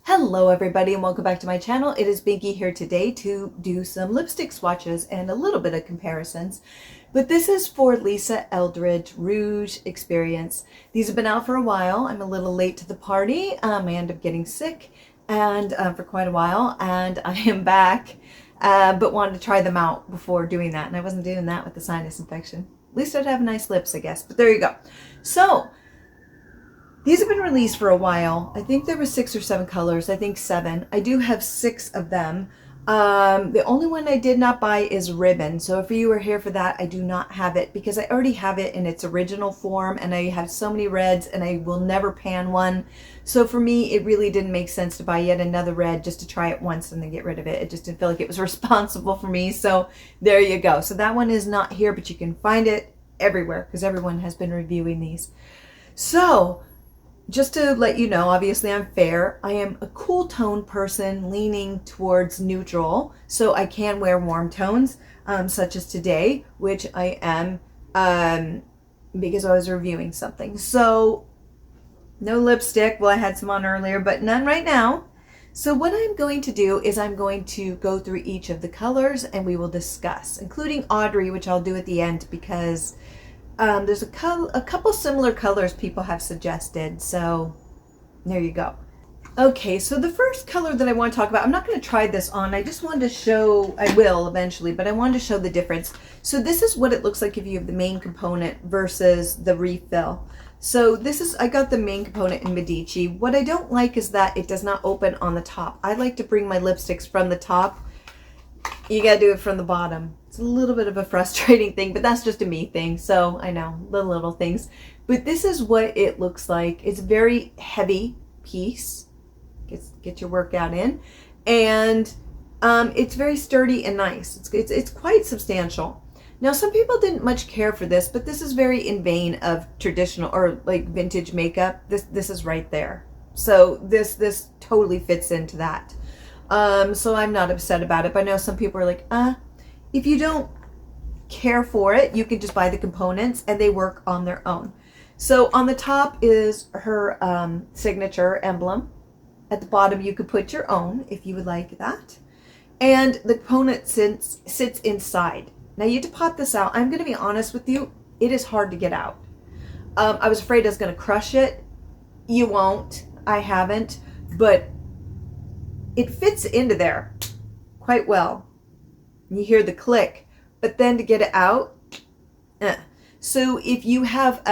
Hello everybody and welcome back to my channel. It is Binky here today to do some lipstick swatches and a little bit of comparisons. But this is for Lisa Eldridge Rouge Experience. These have been out for a while. I'm a little late to the party. I ended up getting sick and for quite a while, and I am back, but wanted to try them out before doing that, and I wasn't doing that with the sinus infection. At least I'd have nice lips, I guess, but there you go. So these have been released for a while. I think there were 6 or 7 colors. I think 7. I do have 6 of them. The only one I did not buy is Ribbon. So if you were here for that, I do not have it because I already have it in its original form, and I have so many reds and I will never pan one. So for me, it really didn't make sense to buy yet another red just to try it once and then get rid of it. It just didn't feel like it was responsible for me. So there you go. So that one is not here, but you can find it everywhere because everyone has been reviewing these. So just to let you know, obviously I'm fair. I am a cool tone person leaning towards neutral, so I can wear warm tones, such as today, which I am because I was reviewing something. So no lipstick. Well, I had some on earlier, but none right now. So what I'm going to do is I'm going to go through each of the colors and we will discuss, including Audrey, which I'll do at the end because there's a couple similar colors people have suggested, so there you go. Okay, so the first color that I want to talk about, I'm not going to try this on, I just wanted to show, I will eventually, but I wanted to show the difference. So this is what it looks like if you have the main component versus the refill. So this is, I got the main component in Medici. What I don't like is that it does not open on the top. I like to bring my lipsticks from the top. You gotta do it from the bottom. It's a little bit of a frustrating thing, but that's just a me thing. So I know, the little things. But this is what it looks like. It's a very heavy piece. Get your workout in. And it's very sturdy and nice. It's quite substantial. Now, some people didn't much care for this, but this is very in vein of traditional or like vintage makeup. This is right there. So this totally fits into that. So I'm not upset about it, but I know some people are like, if you don't care for it, you can just buy the components and they work on their own. So on the top is her signature emblem. At the bottom, you could put your own if you would like that. And the component sits inside. Now you have to pop this out. I'm going to be honest with you. It is hard to get out. I was afraid I was going to crush it. You won't. I haven't. But it fits into there quite well. You hear the click, but then to get it out, So if you have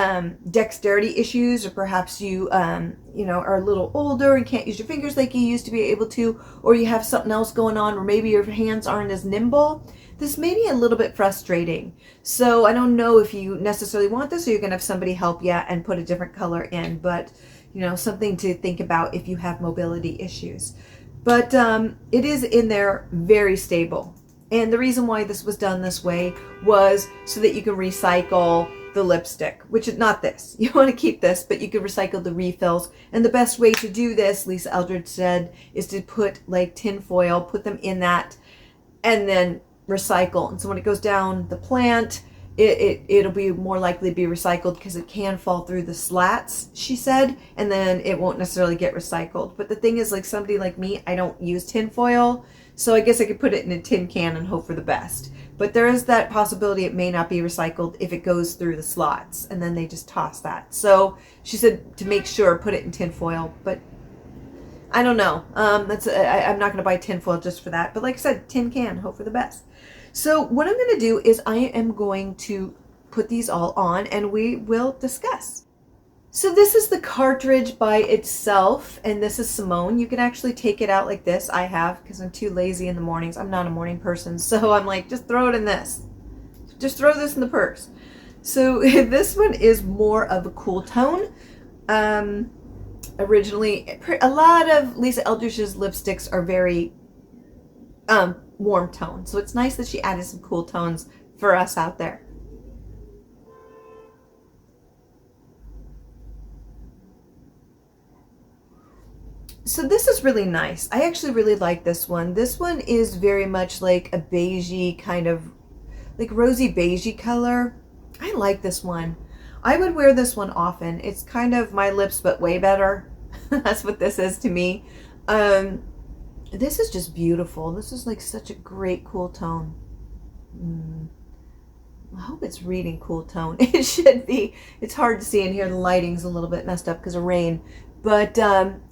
dexterity issues, or perhaps you are a little older and can't use your fingers like you used to be able to, or you have something else going on, or maybe your hands aren't as nimble, this may be a little bit frustrating. So I don't know if you necessarily want this, or you're gonna have somebody help you and put a different color in, but something to think about if you have mobility issues. But it is in there very stable. And the reason why this was done this way was so that you can recycle the lipstick, which is not this. You want to keep this, but you can recycle the refills. And the best way to do this, Lisa Eldridge said, is to put like tin foil, put them in that, and then recycle. And so when it goes down the plant, it'll be more likely to be recycled because it can fall through the slats, she said, and then it won't necessarily get recycled. But the thing is, like somebody like me, I don't use tin foil, so I guess I could put it in a tin can and hope for the best. But there is that possibility it may not be recycled if it goes through the slots, and then they just toss that. So she said to make sure, put it in tin foil, but I don't know. I'm not going to buy tin foil just for that. But like I said, tin can, hope for the best. So what I'm going to do is I am going to put these all on and we will discuss. So this is the cartridge by itself, and this is Simone. You can actually take it out like this. I have, because I'm too lazy in the mornings. I'm not a morning person, so I'm like, just throw it in this. Just throw this in the purse. So this one is more of a cool tone. Originally, a lot of Lisa Eldridge's lipsticks are very warm tone, so it's nice that she added some cool tones for us out there. So this is really nice. I actually really like this one. This one is very much like a beigey kind of, like rosy beigey color. I like this one. I would wear this one often. It's kind of my lips, but way better. That's what this is to me. This is just beautiful. This is like such a great cool tone. I hope it's reading cool tone. It should be. It's hard to see in here. The lighting's a little bit messed up because of rain, but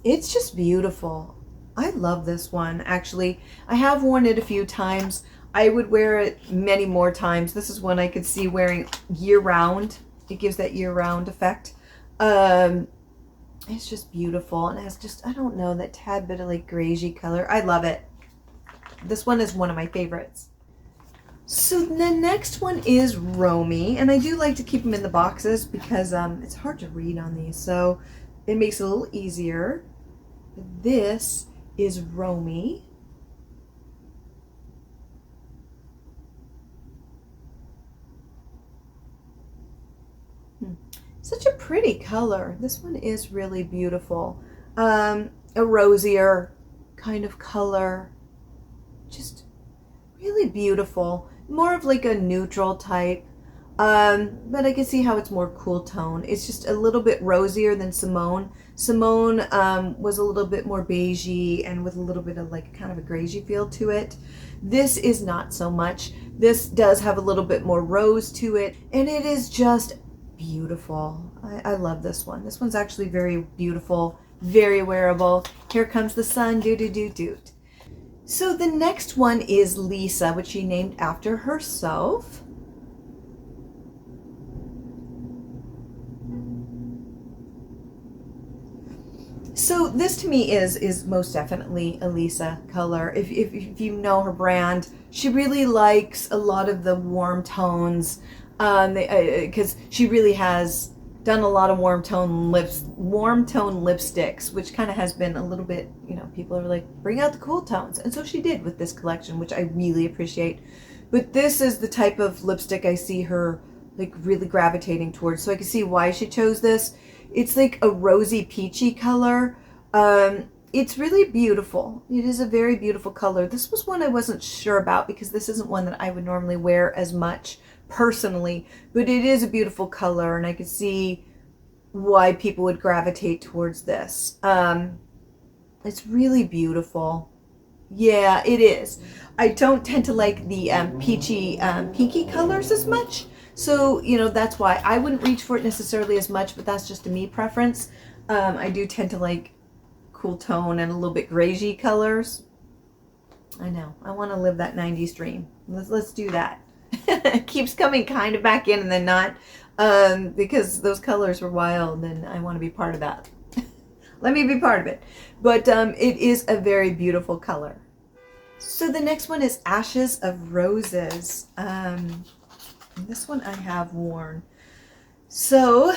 it's just beautiful. I love this one. Actually, I have worn it a few times. I would wear it many more times. This is one I could see wearing year round. It gives that year round effect. It's just beautiful, and it has just, I don't know, that tad bit of like greigey color. I love it. This one is one of my favorites. So the next one is Romy, and I do like to keep them in the boxes because it's hard to read on these, so it makes it a little easier. This is Romy. Such a pretty color. This one is really beautiful. A rosier kind of color. Just really beautiful. More of like a neutral type. But I can see how it's more cool tone. It's just a little bit rosier than Simone. Simone was a little bit more beigey and with a little bit of like kind of a greigey feel to it. This is not so much. This does have a little bit more rose to it, and it is just beautiful. I love this one. This one's actually very beautiful, very wearable. Here comes the sun, doot. So the next one is Lisa, which she named after herself. So this to me is most definitely a Lisa color. If you know her brand, she really likes a lot of the warm tones, because she really has done a lot of warm tone lipsticks, which kind of has been a little bit, you know, people are like, bring out the cool tones, and so she did with this collection, which I really appreciate. But this is the type of lipstick I see her like really gravitating towards, so I can see why she chose this. It's like a rosy peachy color. It's really beautiful. It is a very beautiful color. This was one I wasn't sure about because this isn't one that I would normally wear as much personally, but it is a beautiful color, and I could see why people would gravitate towards this. It's really beautiful. Yeah, it is. I don't tend to like the peachy, pinky colors as much. So, you know, that's why I wouldn't reach for it necessarily as much, but that's just a me preference. I do tend to like cool tone and a little bit greigey colors. I know. I want to live that 90s dream. Let's do that. It keeps coming kind of back in and then not, because those colors were wild, and I want to be part of that. Let me be part of it. But it is a very beautiful color. So the next one is Ashes of Roses. This one I have worn. So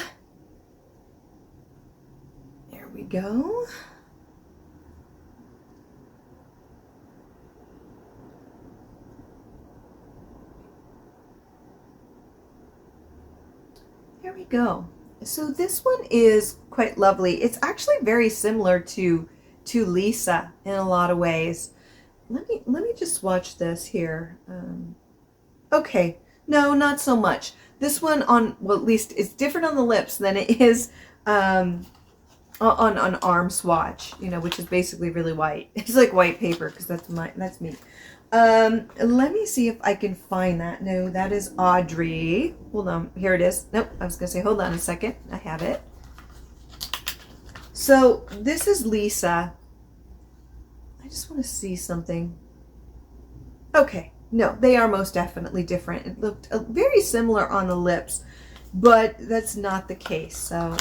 there we go. There we go. So this one is quite lovely. It's actually very similar to Lisa in a lot of ways. Let me just swatch this here. Okay. No, not so much. This one well, at least it's different on the lips than it is on arm swatch, you know, which is basically really white. It's like white paper because that's me. Let me see if I can find that. No, that is Audrey. Hold on. Here it is. Nope, I was going to say, hold on a second. I have it. So this is Lisa. I just want to see something. Okay. No, they are most definitely different. It looked very similar on the lips, but that's not the case. So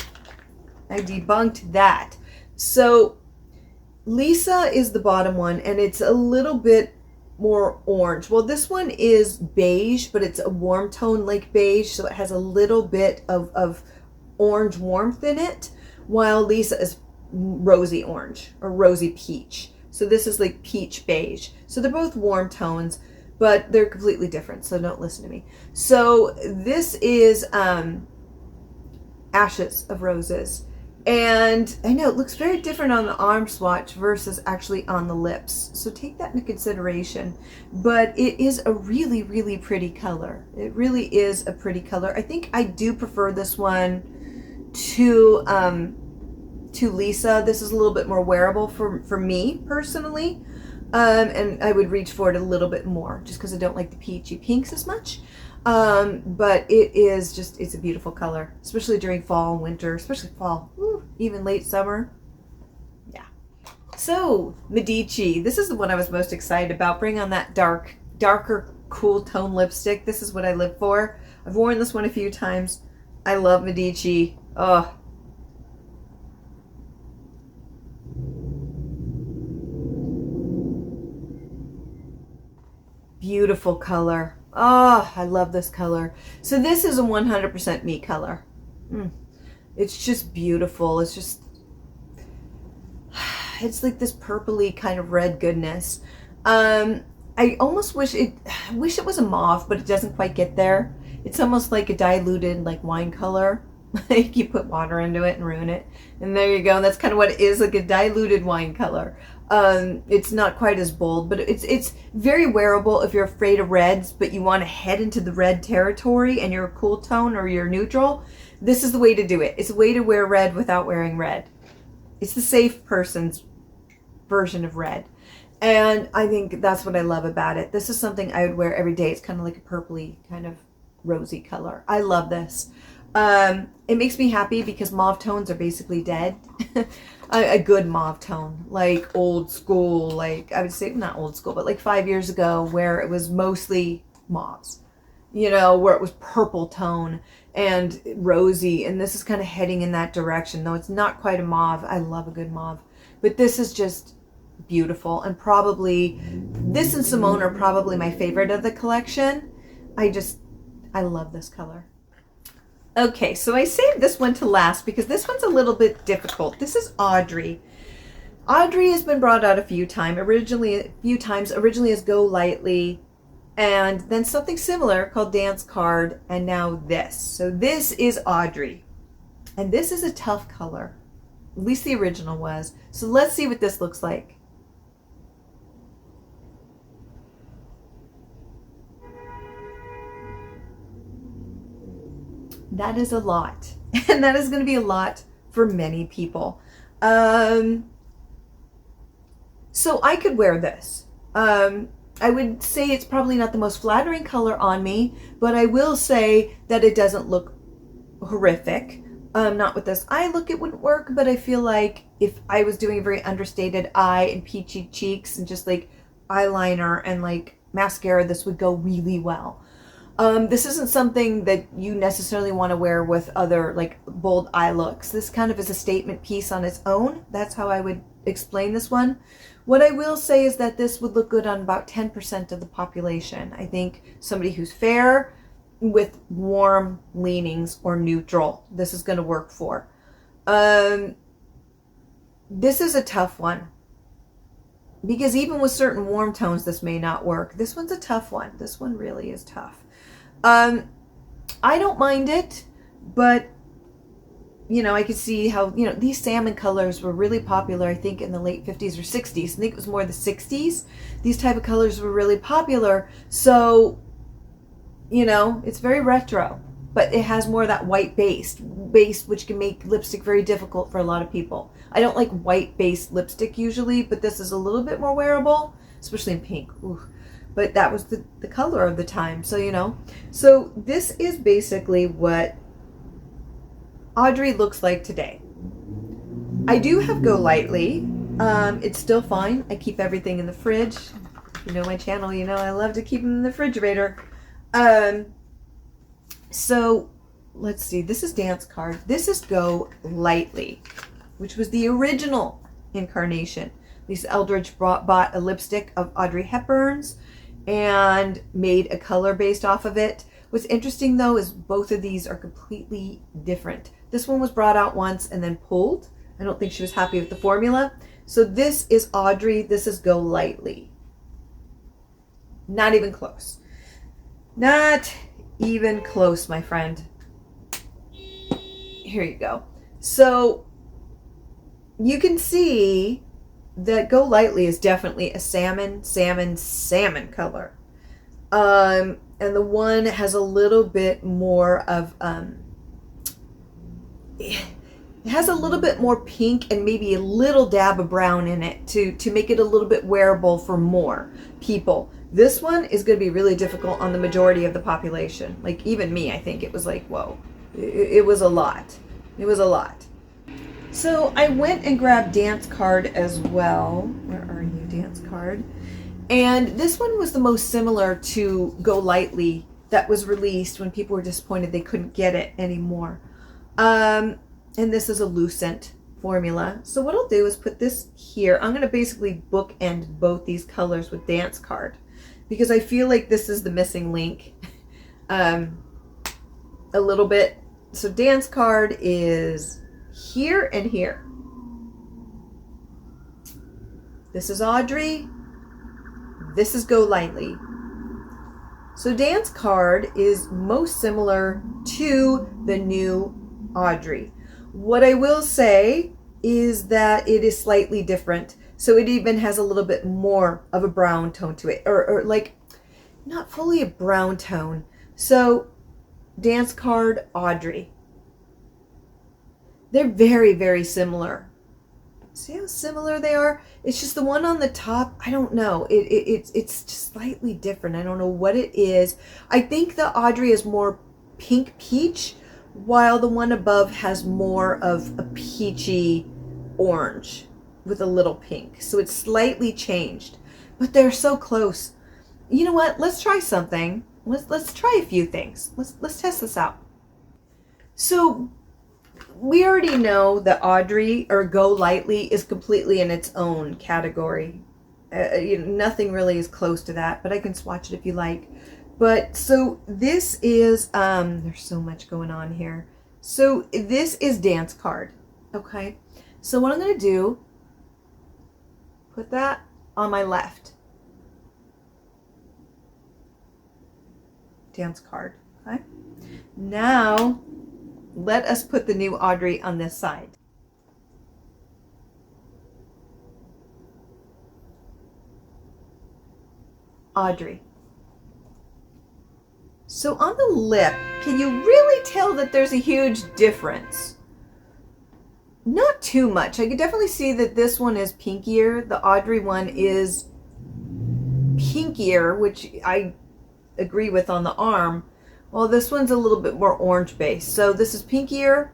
I debunked that. So Lisa is the bottom one, and it's a little bit more orange. Well, this one is beige, but it's a warm tone like beige, so it has a little bit of orange warmth in it, while Lisa is rosy orange or rosy peach. So this is like peach beige. So they're both warm tones, but they're completely different, so don't listen to me. So this is Ashes of Roses. And I know it looks very different on the arm swatch versus actually on the lips. So take that into consideration. But it is a really, really pretty color. It really is a pretty color. I think I do prefer this one to to Lisa. This is a little bit more wearable for me personally. And I would reach for it a little bit more just because I don't like the peachy pinks as much. But it is just, it's a beautiful color, especially during fall and winter, especially fall, even late summer. Yeah. So Medici, this is the one I was most excited about. Bring on that darker, cool tone lipstick. This is what I live for. I've worn this one a few times. I love Medici. Oh. Beautiful color. Oh, I love this color. So this is a 100% me color. It's just beautiful. It's just, it's like this purpley kind of red goodness. I almost wish it was a mauve, but it doesn't quite get there. It's almost like a diluted like wine color. Like you put water into it and ruin it. And there you go. That's kind of what it is, like a diluted wine color. It's not quite as bold, but it's very wearable if you're afraid of reds, but you want to head into the red territory and you're a cool tone or you're neutral. This is the way to do it. It's a way to wear red without wearing red. It's the safe person's version of red. And I think that's what I love about it. This is something I would wear every day. It's kind of like a purpley kind of rosy color. I love this. It makes me happy because mauve tones are basically dead. A good mauve tone, like old school, like I would say not old school, but like 5 years ago where it was mostly mauves, you know, where it was purple tone and rosy. And this is kind of heading in that direction, though it's not quite a mauve. I love a good mauve, but this is just beautiful. And probably this and Simone are probably my favorite of the collection. I love this color. Okay, so I saved this one to last because this one's a little bit difficult. This is Audrey. Audrey has been brought out a few times, originally as Go Lightly, and then something similar called Dance Card, and now this. So this is Audrey. And this is a tough color. At least the original was. So let's see what this looks like. That is a lot. And that is going to be a lot for many people. So I could wear this. I would say it's probably not the most flattering color on me, but I will say that it doesn't look horrific. Not with this eye look, it wouldn't work, but I feel like if I was doing a very understated eye and peachy cheeks and just like eyeliner and like mascara, this would go really well. This isn't something that you necessarily want to wear with other like bold eye looks. This kind of is a statement piece on its own. That's how I would explain this one. What I will say is that this would look good on about 10% of the population. I think somebody who's fair with warm leanings or neutral, this is going to work for. This is a tough one because even with certain warm tones, this may not work. This one's a tough one. This one really is tough. I don't mind it, but you know, I could see how, you know, these salmon colors were really popular, I think in the late 50s or 60s. I think it was more the 60s. These type of colors were really popular. So, you know, it's very retro, but it has more of that white base, which can make lipstick very difficult for a lot of people. I don't like white based lipstick usually, but this is a little bit more wearable, especially in pink. Ooh. But that was the color of the time. So, you know, so this is basically what Audrey looks like today. I do have Go Lightly. It's still fine. I keep everything in the fridge. You know my channel, you know I love to keep them in the refrigerator. So let's see. This is Dance Card. This is Go Lightly, which was the original incarnation. Lisa Eldridge bought a lipstick of Audrey Hepburn's and made a color based off of it. What's interesting though is both of these are completely different. This one was brought out once and then pulled. I don't think she was happy with the formula. So this is Audrey, this is Go Lightly. Not even close. Not even close, my friend. Here you go. So you can see that Go Lightly is definitely a salmon color. And the one has a little bit more of, It has a little bit more pink and maybe a little dab of brown in it to make it a little bit wearable for more people. This one is going to be really difficult on the majority of the population. Like even me, I think it was like, whoa, it was a lot. It was a lot. So I went and grabbed Dance Card as well. Where are you, Dance Card? And this one was the most similar to Go Lightly that was released when people were disappointed they couldn't get it anymore. And this is a Lucent formula. So what I'll do is put this here. I'm going to basically bookend both these colors with Dance Card because I feel like this is the missing link a little bit. So Dance Card is here and here. This is Audrey. This is Go Lightly. So Dance Card is most similar to the new Audrey. What I will say is that it is slightly different. So it even has a little bit more of a brown tone to it, or like not fully a brown tone. So Dance Card, Audrey. They're very, very similar. See how similar they are? It's just the one on the top, I don't know. It's just slightly different. I don't know what it is. I think the Audrey is more pink peach, while the one above has more of a peachy orange with a little pink. So it's slightly changed, but they're so close. You know what? Let's try something. Let's try a few things. Let's test this out. So we already know that Audrey or Go Lightly is completely in its own category. Nothing really is close to that, but I can swatch it if you like. But so this is, there's so much going on here. So this is Dance Card, okay? So what I'm going to do, put that on my left. Dance Card, okay? Now, let us put the new Audrey on this side. Audrey. So on the lip, can you really tell that there's a huge difference? Not too much. I could definitely see that this one is pinkier. The Audrey one is pinkier, which I agree with on the arm. Well, this one's a little bit more orange based. So this is pinkier,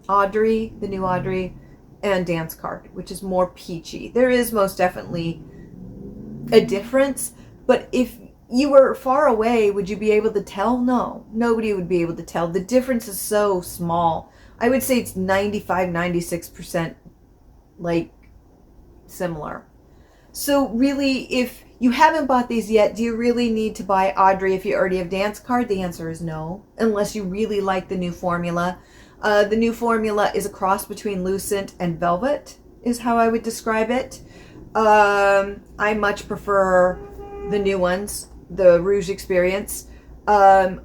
Audrey, the new Audrey, and Dance Card, which is more peachy. There is most definitely a difference, but if you were far away, would you be able to tell? No, nobody would be able to tell. The difference is so small. I would say it's 95, 96% like similar. So really, if you haven't bought these yet, do you really need to buy Audrey if you already have Dance Card? The answer is no, unless you really like the new formula. The new formula is a cross between Lucent and Velvet, is how I would describe it. I much prefer the new ones, the Rouge Experience. The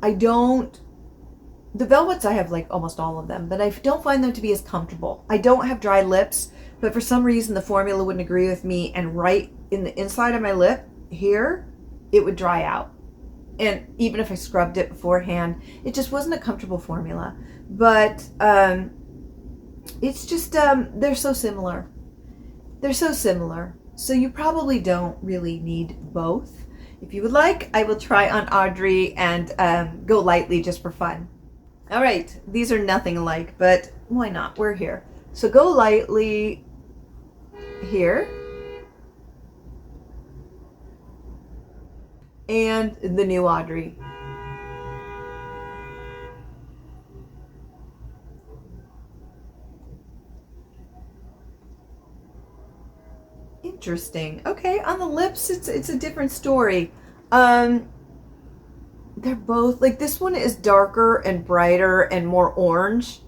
Velvets, I have like almost all of them, but I don't find them to be as comfortable. I don't have dry lips, but for some reason the formula wouldn't agree with me, and right in the inside of my lip here, it would dry out. And even if I scrubbed it beforehand, it just wasn't a comfortable formula. But it's just, they're so similar. They're so similar. So you probably don't really need both. If you would like, I will try on Audrey and Go Lightly just for fun. All right, these are nothing alike, but why not? We're here. So Go Lightly here. And the new Audrey. Interesting. Okay, on the lips, it's a different story. They're both, like, this one is darker and brighter and more orange,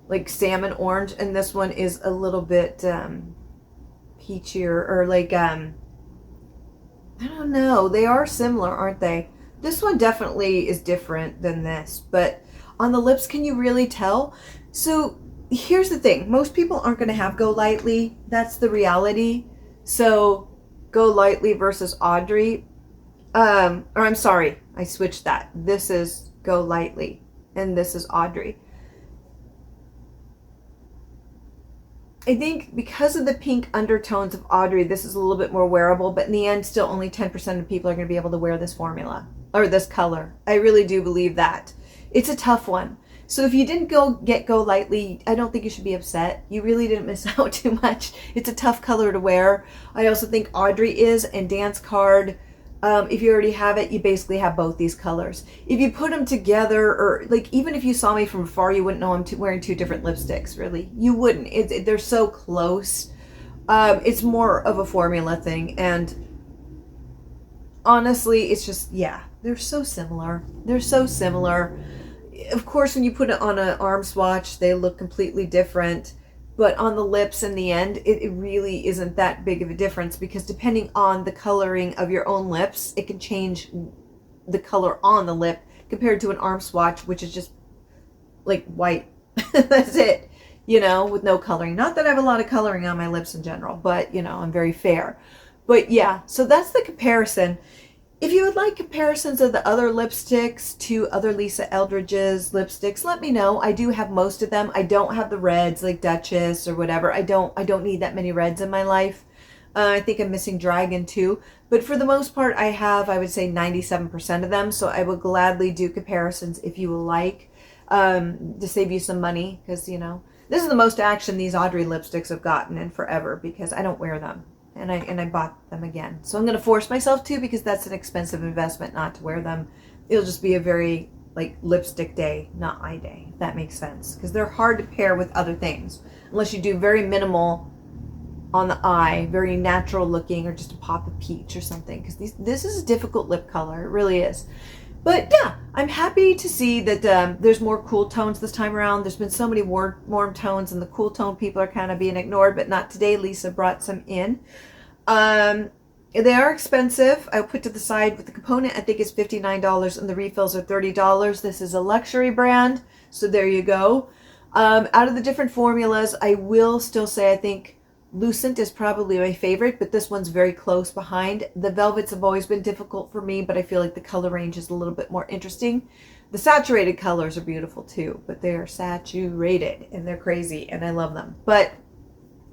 like salmon orange, and this one is a little bit peachier, or like, I don't know. They are similar, aren't they? This one definitely is different than this, but on the lips, can you really tell? So here's the thing. Most people aren't going to have Go Lightly. That's the reality. So Go Lightly versus Audrey. Or I'm sorry, I switched that. This is Go Lightly, and this is Audrey. I think because of the pink undertones of Audrey, this is a little bit more wearable, but in the end, still only 10% of people are going to be able to wear this formula or this color. I really do believe that. It's a tough one. So if you didn't get Go Lightly, I don't think you should be upset. You really didn't miss out too much. It's a tough color to wear. I also think Audrey is, and Dance Card, if you already have it, you basically have both these colors. If you put them together, or like even if you saw me from afar, you wouldn't know I'm wearing two different lipsticks, really. You wouldn't. They're so close. It's more of a formula thing, and honestly, it's just, yeah, they're so similar. They're so similar. Of course, when you put it on an arm swatch, they look completely different. But on the lips in the end, it really isn't that big of a difference, because depending on the coloring of your own lips, it can change the color on the lip compared to an arm swatch, which is just like white. That's it, you know, with no coloring. Not that I have a lot of coloring on my lips in general, but, you know, I'm very fair. But yeah, so that's the comparison. If you would like comparisons of the other lipsticks to other Lisa Eldridge's lipsticks, let me know. I do have most of them. I don't have the reds like Duchess or whatever. I don't need that many reds in my life. I think I'm missing Dragon too. But for the most part, I have, I would say, 97% of them. So I will gladly do comparisons if you would like, to save you some money. Because, you know, this is the most action these Audrey lipsticks have gotten in forever, because I don't wear them. And I bought them again. So I'm going to force myself to, because that's an expensive investment not to wear them. It'll just be a very, like, lipstick day, not eye day, if that makes sense. Because they're hard to pair with other things. Unless you do very minimal on the eye, very natural looking, or just a pop of peach or something. Because this is a difficult lip color. It really is. But yeah, I'm happy to see that there's more cool tones this time around. There's been so many warm tones, and the cool tone people are kind of being ignored, but not today. Lisa brought some in. They are expensive. I put to the side with the component, I think it's $59, and the refills are $30. This is a luxury brand, so there you go. Out of the different formulas, I will still say I think Lucent is probably my favorite, but this one's very close behind. The velvets have always been difficult for me, but I feel like the color range is a little bit more interesting. The saturated colors are beautiful too, but they are saturated and they're crazy, and I love them. But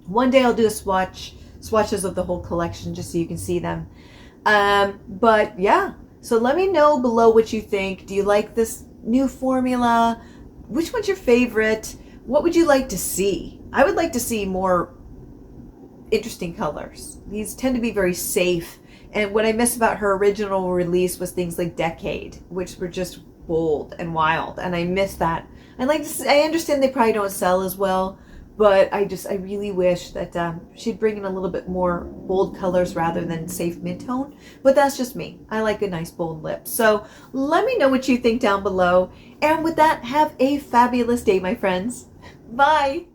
one day I'll do a swatches of the whole collection just so you can see them. But yeah, so let me know below what you think. Do you like this new formula? Which one's your favorite? What would you like to see? I would like to see more interesting colors. These tend to be very safe, and what I miss about her original release was things like Decade, which were just bold and wild, and I miss that. I understand they probably don't sell as well, but I really wish that she'd bring in a little bit more bold colors rather than safe mid-tone. But that's just me. I like a nice bold lip. So let me know what you think down below. And with that, have a fabulous day, my friends. Bye.